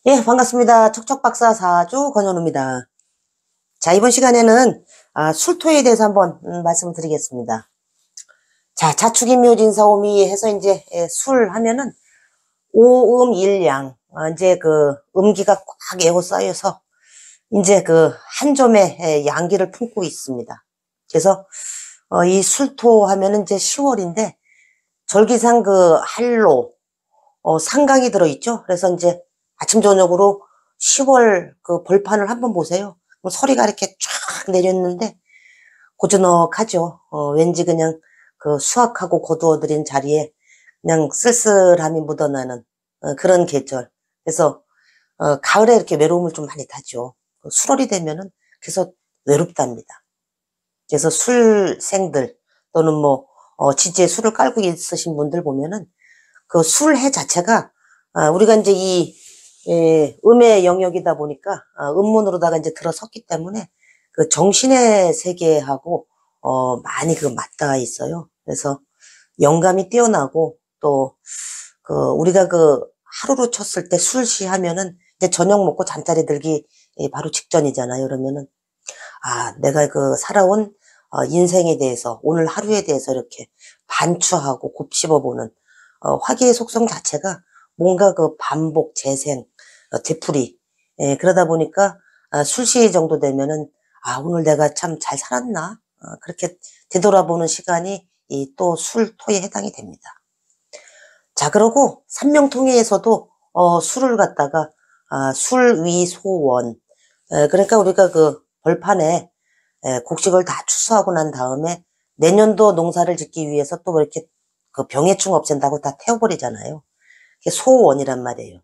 예, 반갑습니다. 척척박사 사주 권현우입니다. 자, 이번 시간에는 술토에 대해서 한번 말씀을 드리겠습니다. 자, 자축인묘진사오미 해서 이제 술 하면은 오음일양, 이제 그 음기가 꽉 에워싸여서 이제 그 한 점의 양기를 품고 있습니다. 그래서 이 술토 하면은 이제 10월인데 절기상 그 한로, 상강이 들어있죠. 그래서 이제 아침 저녁으로 10월 그 벌판을 한번 보세요. 그럼 서리가 이렇게 쫙 내렸는데 고즈넉하죠. 왠지 그냥 그 수확하고 거두어들인 자리에 그냥 쓸쓸함이 묻어나는 그런 계절. 그래서 가을에 이렇게 외로움을 좀 많이 타죠. 수월이 되면은 그래서 외롭답니다. 그래서 술생들 또는 뭐 지지에 술을 깔고 있으신 분들 보면은 그 술해 자체가 우리가 이제 이 음의 영역이다 보니까 음문으로다가 이제 들어섰기 때문에 그 정신의 세계하고 많이 그 맞닿아 있어요. 그래서 영감이 뛰어나고 또 그 우리가 그 하루로 쳤을 때 술시 하면은 이제 저녁 먹고 잠자리 들기 바로 직전이잖아요. 그러면은 내가 그 살아온 인생에 대해서 오늘 하루에 대해서 이렇게 반추하고 곱씹어보는 화기의 속성 자체가 뭔가 그 반복 재생 되풀이 그러다 보니까 술시 정도 되면은 오늘 내가 참 잘 살았나 그렇게 되돌아보는 시간이 이 또 술토에 해당이 됩니다. 자, 그러고 삼명통해에서도 술을 갖다가 술위소원 그러니까 우리가 그 벌판에 곡식을 다 추수하고 난 다음에 내년도 농사를 짓기 위해서 또 이렇게 그 병해충 없앤다고 다 태워버리잖아요. 그게 소원이란 말이에요.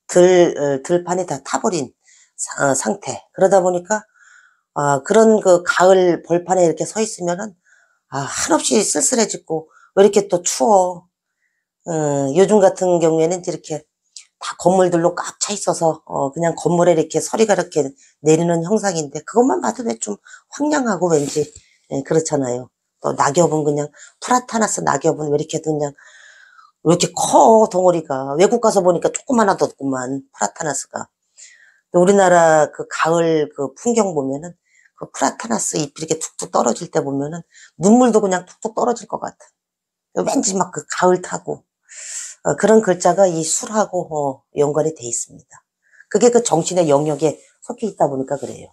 들판이 다 타버린 상태. 그러다 보니까 그런 그 가을 벌판에 이렇게 서 있으면은 한없이 쓸쓸해지고 왜 이렇게 또 추워. 요즘 같은 경우에는 이렇게 다 건물들로 꽉 차 있어서 그냥 건물에 이렇게 서리가 이렇게 내리는 형상인데 그것만 봐도 왜 좀 황량하고 왠지 그렇잖아요. 또 낙엽은 그냥 프라타나스 낙엽은 왜 이렇게 그냥 왜 이렇게 커 덩어리가 외국 가서 보니까 조그만하더구만 프라타나스가. 우리나라 그 가을 그 풍경 보면은 그 프라타나스 잎이 이렇게 툭툭 떨어질 때 보면은 눈물도 그냥 툭툭 떨어질 것 같아. 왠지 막 그 가을 타고 그런 글자가 이 술하고 연관이 돼 있습니다. 그게 그 정신의 영역에 속해 있다 보니까 그래요.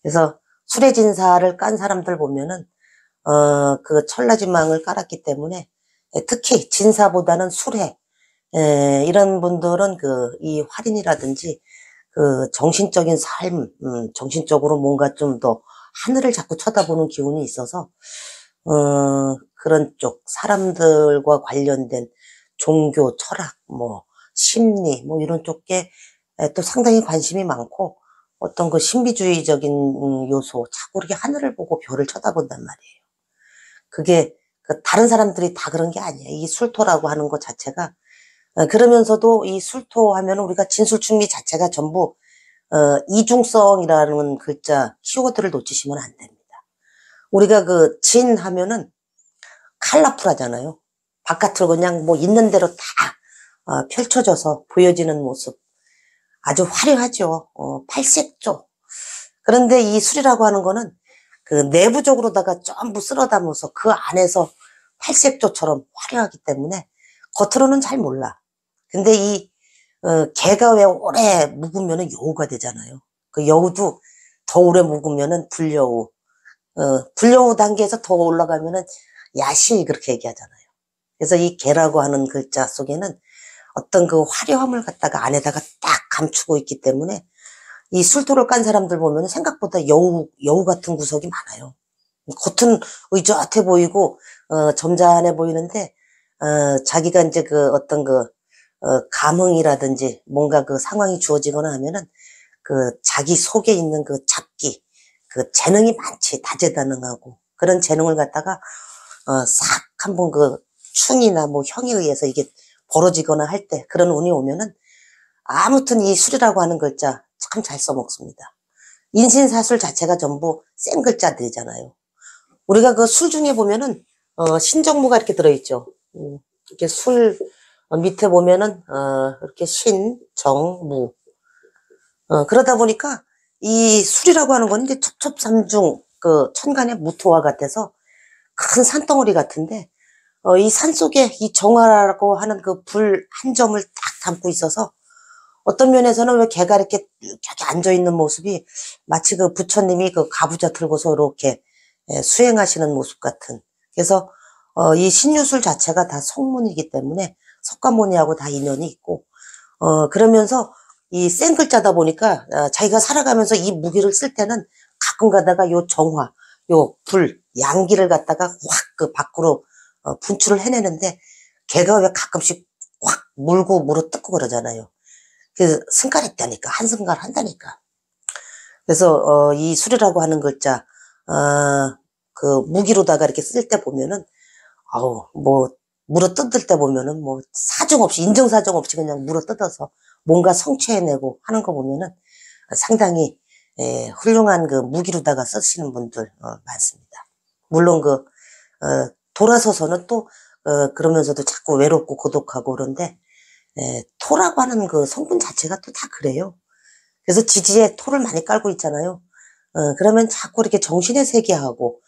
그래서 술의 진사를 깐 사람들 보면은 그 천라지망을 깔았기 때문에 특히 진사보다는 술해 이런 분들은 그 이 활인이라든지 그 정신적인 삶, 정신적으로 뭔가 좀 더 하늘을 자꾸 쳐다보는 기운이 있어서 그런 쪽 사람들과 관련된 종교, 철학, 뭐 심리, 뭐 이런 쪽에 또 상당히 관심이 많고 어떤 그 신비주의적인 요소, 자꾸 이렇게 하늘을 보고 별을 쳐다본단 말이에요. 그게 그 다른 사람들이 다 그런 게 아니에요. 이 술토라고 하는 것 자체가 그러면서도 이 술토 하면 우리가 진술충미 자체가 전부 이중성이라는 글자 키워드를 놓치시면 안 됩니다. 우리가 그 진 하면은 컬러풀하잖아요. 바깥으로 그냥 뭐 있는 대로 다 펼쳐져서 보여지는 모습. 아주 화려하죠. 팔색조. 그런데 이 술이라고 하는 거는 그 내부적으로다가 전부 쓸어 담아서 그 안에서 팔색조처럼 화려하기 때문에 겉으로는 잘 몰라. 근데 이 개가 왜 오래 묵으면은 여우가 되잖아요. 그 여우도 더 오래 묵으면은 불여우. 불여우 단계에서 더 올라가면은 야시 그렇게 얘기하잖아요. 그래서 이 개라고 하는 글자 속에는 어떤 그 화려함을 갖다가 안에다가 딱 감추고 있기 때문에 이 술토를 깐 사람들 보면 생각보다 여우 같은 구석이 많아요. 겉은 의젓해 보이고, 점잖해 보이는데, 자기가 이제 그 어떤 그, 감흥이라든지 뭔가 그 상황이 주어지거나 하면은 그 자기 속에 있는 그 잡기, 그 재능이 많지, 다재다능하고 그런 재능을 갖다가, 싹 한번 그 충이나 뭐 형에 의해서 이게 벌어지거나 할 때 그런 운이 오면은 아무튼 이 술이라고 하는 글자 참 잘 써먹습니다. 인신사술 자체가 전부 센 글자들이잖아요. 우리가 그 술 중에 보면은 신정무가 이렇게 들어있죠. 이렇게 술 밑에 보면은, 이렇게 신, 정, 무. 그러다 보니까 이 술이라고 하는 건 이제 첩첩삼중, 그 천간의 무토와 같아서 큰 산덩어리 같은데, 이 산 속에 이 정화라고 하는 그 불 한 점을 딱 담고 있어서 어떤 면에서는 왜 개가 이렇게 앉아있는 모습이 마치 그 부처님이 그 가부좌 들고서 이렇게 수행하시는 모습 같은. 그래서 이 신유술 자체가 다 성문이기 때문에 석가모니하고 다 인연이 있고, 그러면서 이 센 글자다 보니까 자기가 살아가면서 이 무기를 쓸 때는 가끔 가다가 요 정화, 요 불, 양기를 갖다가 확 그 밖으로 분출을 해내는데, 걔가 왜 가끔씩 확 물고 물어뜯고 그러잖아요. 그 승깔했다니까, 한승갈 한다니까. 그래서 이 술이라고 하는 글자, 그 무기로다가 이렇게 쓸 때 보면은 아우 뭐 물어뜯을 때 보면은 뭐 사정 없이, 인정사정 없이 그냥 물어뜯어서 뭔가 성취해내고 하는 거 보면은 상당히 훌륭한 그 무기로다가 쓰시는 분들 많습니다. 물론 그 돌아서서는 또 그러면서도 자꾸 외롭고 고독하고 그런데, 토라고 하는 그 성분 자체가 또 다 그래요. 그래서 지지에 토를 많이 깔고 있잖아요. 그러면 자꾸 이렇게 정신의 세계하고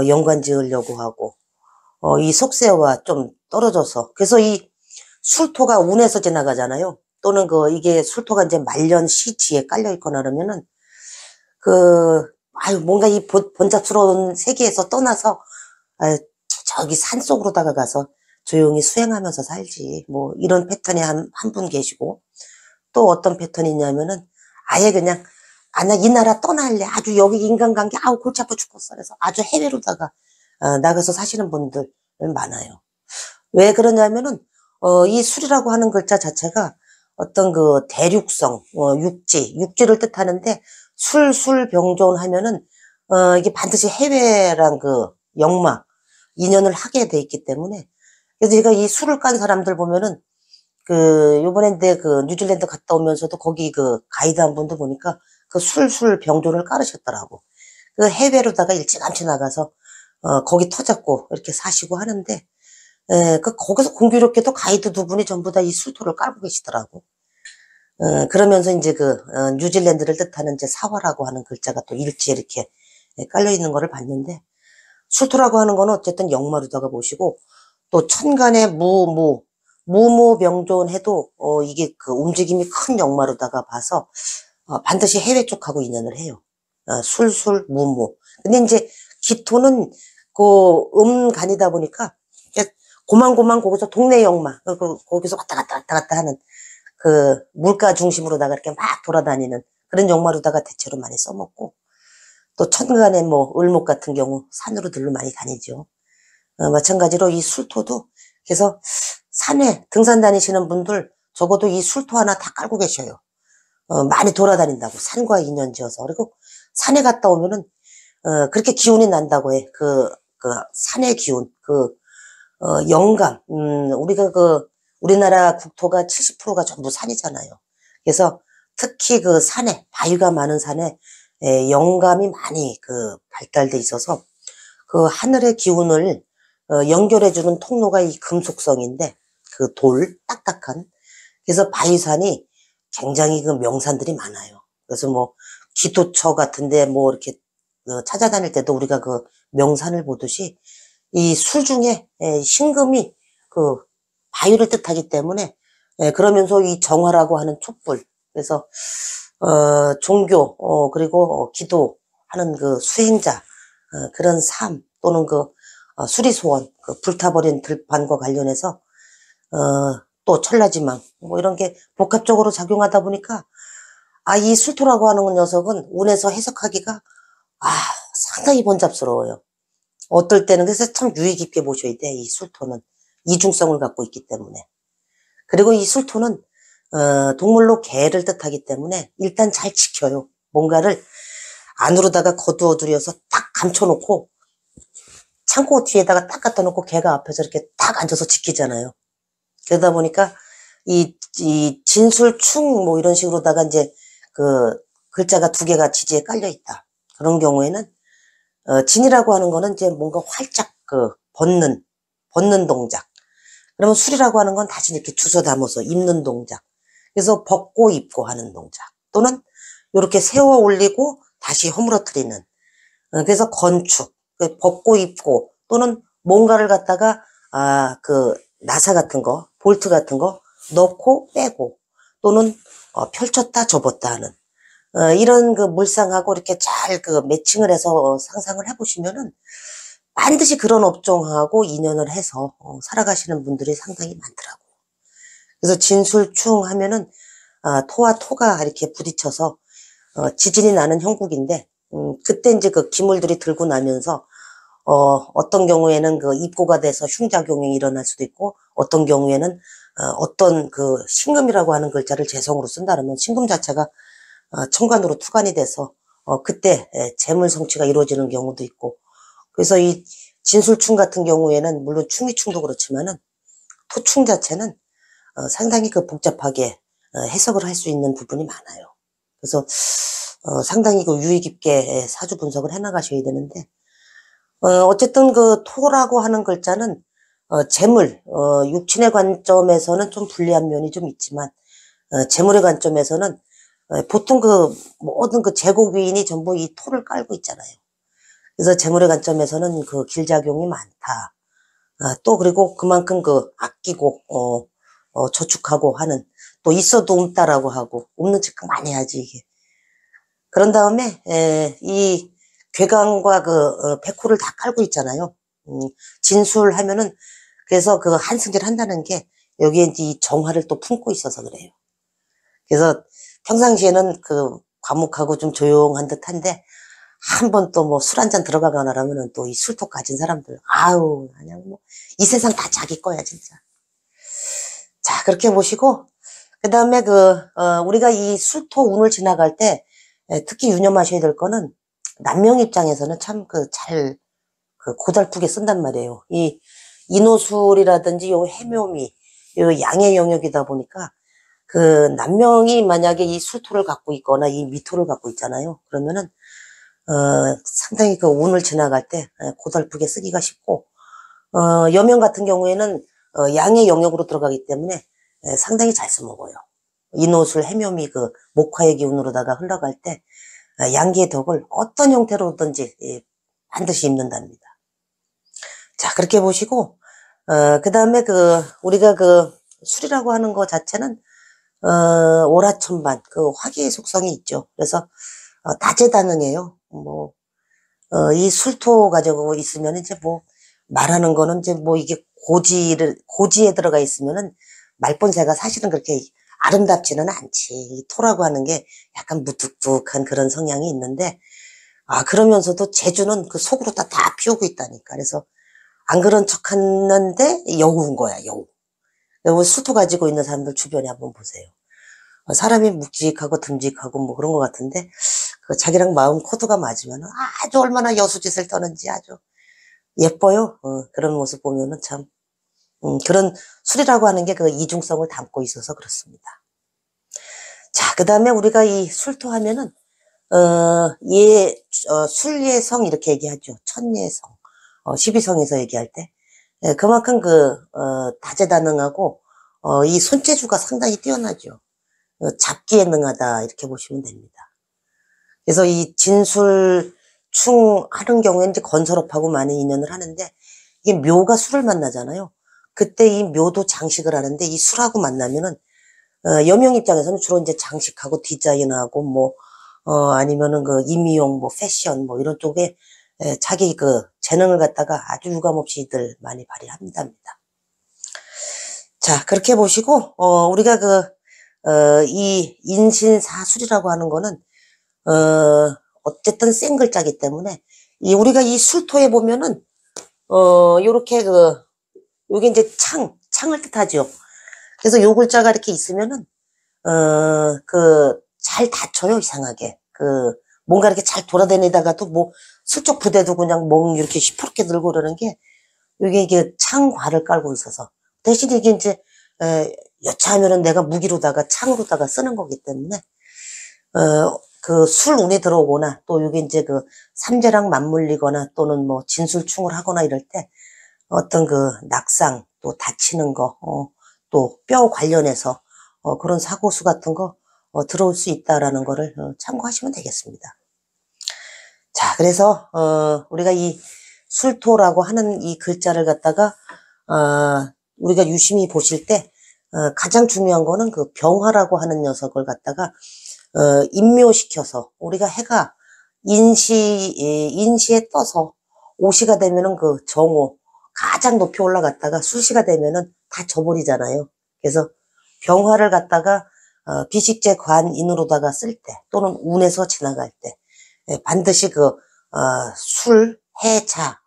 연관 지으려고 하고, 이 속세와 좀 떨어져서, 그래서 이 술토가 운에서 지나가잖아요. 또는 이게 술토가 이제 말년 시지에 깔려 있거나 그러면은, 뭔가 이 번잡스러운 세계에서 떠나서, 아유, 저기 산 속으로다가 가서 조용히 수행하면서 살지. 뭐, 이런 패턴이 한 분 계시고, 또 어떤 패턴이 있냐면은, 아예 그냥, 나 이 나라 떠날래. 아주 여기 인간관계, 아우, 골치 아파 죽겠어. 그래서 아주 해외로다가, 나가서 사시는 분들 많아요. 왜 그러냐면은, 이 술이라고 하는 글자 자체가 어떤 그 대륙성, 육지를 뜻하는데, 술병존 하면은, 이게 반드시 해외랑 그 역마, 인연을 하게 돼 있기 때문에, 그래서 제가 이 술을 깐 사람들 보면은, 요번에 그 뉴질랜드 갔다 오면서도 거기 그 가이드 한 분도 보니까 그 병존을 깔으셨더라고. 그 해외로다가 일찌감치 나가서, 거기 터잡고 이렇게 사시고 하는데, 거기서 공교롭게도 가이드 두 분이 전부 다 이 술토를 깔고 계시더라고. 그러면서 이제 뉴질랜드를 뜻하는 이제 사화라고 하는 글자가 또 일지에 이렇게 깔려 있는 거를 봤는데, 술토라고 하는 거는 어쨌든 역마루다가 보시고, 또 천간의 무무병존해도 이게 그 움직임이 큰 역마루다가 봐서 반드시 해외 쪽하고 인연을 해요. 무무. 근데 이제 기토는 간이다 보니까 고만고만 거기서 동네 역마, 거기서 왔다 갔다 하는 그 물가 중심으로다가 이렇게 막 돌아다니는 그런 역마루다가 대체로 많이 써먹고, 또 천간에 뭐 을목 같은 경우 산으로들로 많이 다니죠. 마찬가지로 이 술토도, 그래서 산에 등산 다니시는 분들 적어도 이 술토 하나 다 깔고 계셔요. 많이 돌아다닌다고, 산과 인연 지어서. 그리고 산에 갔다 오면은 그렇게 기운이 난다고 해. 산의 기운, 영감. 우리가 우리나라 국토가 70%가 전부 산이잖아요. 그래서 특히 그 산에, 바위가 많은 산에 영감이 많이 발달돼 있어서 그 하늘의 기운을 연결해주는 통로가 이 금속성인데, 그 딱딱한. 그래서 바위산이 굉장히 그 명산들이 많아요. 그래서 뭐, 기도처 같은데 뭐 이렇게 찾아다닐 때도 우리가 그 명산을 보듯이 이 술 중에 신금이 그 바위를 뜻하기 때문에, 그러면서 이 정화라고 하는 촛불. 그래서, 종교, 그리고 기도하는 그 수행자, 그런 삶, 또는 수리소원, 불타버린 들판과 관련해서, 또 천라지망, 뭐 이런 게 복합적으로 작용하다 보니까, 이 술토라고 하는 녀석은 운에서 해석하기가, 상당히 번잡스러워요. 어떨 때는, 그래서 참 유의 깊게 보셔야 돼, 이 술토는. 이중성을 갖고 있기 때문에. 그리고 이 술토는, 동물로 개를 뜻하기 때문에 일단 잘 지켜요. 뭔가를 안으로다가 거두어들여서 딱 감춰놓고, 창고 뒤에다가 딱 갖다 놓고 개가 앞에서 이렇게 딱 앉아서 지키잖아요. 그러다 보니까 이 진술충 뭐 이런 식으로다가 이제 글자가 두 개가 지지에 깔려 있다. 그런 경우에는 진이라고 하는 거는 이제 뭔가 활짝 벗는 동작. 그러면 술이라고 하는 건 다시 이렇게 주워 담아서 입는 동작. 그래서 벗고 입고 하는 동작. 또는 이렇게 세워 올리고 다시 허물어뜨리는. 그래서 건축, 벗고 입고 또는 뭔가를 갖다가 그 나사 같은 거, 볼트 같은 거 넣고 빼고 또는 펼쳤다 접었다 하는 이런 그 물상하고 이렇게 잘 그 매칭을 해서 상상을 해보시면은 반드시 그런 업종하고 인연을 해서 살아가시는 분들이 상당히 많더라고요. 그래서 진술충 하면은 토와 토가 이렇게 부딪혀서 지진이 나는 형국인데 그때 이제 그 기물들이 들고 나면서 어떤 경우에는 그 입고가 돼서 흉작용이 일어날 수도 있고 어떤 경우에는 어떤 그 신금이라고 하는 글자를 재성으로 쓴다면 신금 자체가 천간으로 투간이 돼서 그때 재물 성취가 이루어지는 경우도 있고 그래서 이 진술충 같은 경우에는 물론 충이충도 그렇지만은 토충 자체는 상당히 그 복잡하게 해석을 할 수 있는 부분이 많아요. 그래서 상당히 그 유의 깊게 사주 분석을 해나가셔야 되는데 어쨌든 그 토라고 하는 글자는 재물, 육친의 관점에서는 좀 불리한 면이 좀 있지만 재물의 관점에서는 보통 그 모든 그 제국위인이 전부 이 토를 깔고 있잖아요. 그래서 재물의 관점에서는 그 길작용이 많다. 또 그리고 그만큼 그 아끼고 저축하고 하는 또 있어도 없다라고 하고 없는 척 많이 하지 이게. 그런 다음에 이 괴강과 그 백호를 다 깔고 있잖아요. 진술하면은 그래서 그 한승질 한다는 게 여기에 이제 이 정화를 또 품고 있어서 그래요. 그래서 평상시에는 그 과묵하고 좀 조용한 듯한데 한 번 또 뭐 술 한잔 들어가거나 하면은 또 이 술토 가진 사람들 아우 그냥 뭐 이 세상 다 자기 거야 진짜. 자 그렇게 보시고 그 다음에 우리가 이 술토 운을 지나갈 때 특히 유념하셔야 될 거는 남명 입장에서는 참 고달프게 쓴단 말이에요. 이 인호술이라든지 요 해묘미, 요 양의 영역이다 보니까 그 남명이 만약에 이 술토를 갖고 있거나 이 미토를 갖고 있잖아요. 그러면은 상당히 그 운을 지나갈 때 고달프게 쓰기가 쉽고 여명 같은 경우에는 양의 영역으로 들어가기 때문에 상당히 잘 써먹어요. 인호술 해묘미 그 목화의 기운으로다가 흘러갈 때 양기의 덕을 어떤 형태로든지 반드시 입는답니다. 자 그렇게 보시고 그 다음에 우리가 그 술이라고 하는 거 자체는 오라천반 그 화기의 속성이 있죠. 그래서 다재다능해요. 뭐 이 술토 가지고 있으면 이제 뭐 말하는 거는 이제 뭐 이게 고지에 들어가 있으면은 말본새가 사실은 그렇게 아름답지는 않지. 이 토라고 하는 게 약간 무뚝뚝한 그런 성향이 있는데 그러면서도 재주는 그 속으로 다 피우고 있다니까. 그래서 안 그런 척 하는데 여우인 거야, 여우. 여우 술토 가지고 있는 사람들 주변에 한번 보세요. 사람이 묵직하고 듬직하고 뭐 그런 것 같은데 그 자기랑 마음 코드가 맞으면 아주 얼마나 여수짓을 떠는지 아주 예뻐요. 그런 모습 보면은 참 그런 술이라고 하는 게 그 이중성을 담고 있어서 그렇습니다. 자, 그 다음에 우리가 이 술토 하면은 술예성 이렇게 얘기하죠. 천예성, 12성에서 얘기할 때 그만큼 다재다능하고 이 손재주가 상당히 뛰어나죠. 잡기에 능하다 이렇게 보시면 됩니다. 그래서 이 진술충 하는 경우에는 이제 건설업하고 많은 인연을 하는데 이게 묘가 술을 만나잖아요. 그때 이 묘도 장식을 하는데 이 술하고 만나면은 여명 입장에서는 주로 이제 장식하고 디자인하고 뭐 아니면은 그 임의용 뭐 패션 뭐 이런 쪽에 자기 그 재능을 갖다가 아주 유감없이들 많이 발휘합니다. 자 그렇게 보시고 우리가 이 인신사술이라고 하는 거는 어쨌든 센 글자기 때문에 우리가 이 술토에 보면은 요렇게 요게 이제 창을 뜻하죠. 그래서 요 글자가 이렇게 있으면은 잘 닫혀요 이상하게 뭔가 이렇게 잘 돌아다니다가도 뭐 슬쩍 부대도 그냥 멍 이렇게 시퍼렇게 들고 그러는 게 이게 창과를 깔고 있어서 대신 이게 이제 여차하면은 내가 무기로다가 창으로다가 쓰는 거기 때문에 그 술운이 들어오거나 또 이게 이제 삼재랑 맞물리거나 또는 뭐 진술충을 하거나 이럴 때 어떤 낙상 또 다치는 거, 또 뼈 관련해서 그런 사고수 같은 거 들어올 수 있다라는 거를 참고하시면 되겠습니다. 자, 그래서 우리가 이 술토라고 하는 이 글자를 갖다가 우리가 유심히 보실 때 가장 중요한 거는 그 병화라고 하는 녀석을 갖다가 인묘시켜서 우리가 해가 인시에 떠서 오시가 되면은 그 정오 가장 높이 올라갔다가 수시가 되면은 다 져버리잖아요. 그래서 병화를 갖다가 비식재 관인으로다가 쓸 때 또는 운에서 지나갈 때 반드시 그 술, 해, 자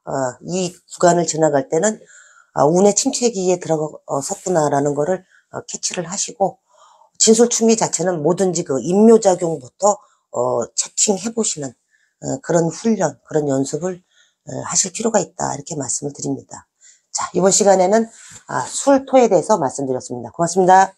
이 구간을 지나갈 때는 운의 침체기에 들어섰구나라는 거를 캐치를 하시고 진술충미 자체는 뭐든지 그 인묘작용부터 체킹해 보시는 그런 훈련, 그런 연습을 하실 필요가 있다 이렇게 말씀을 드립니다. 자, 이번 시간에는 술토에 대해서 말씀드렸습니다. 고맙습니다.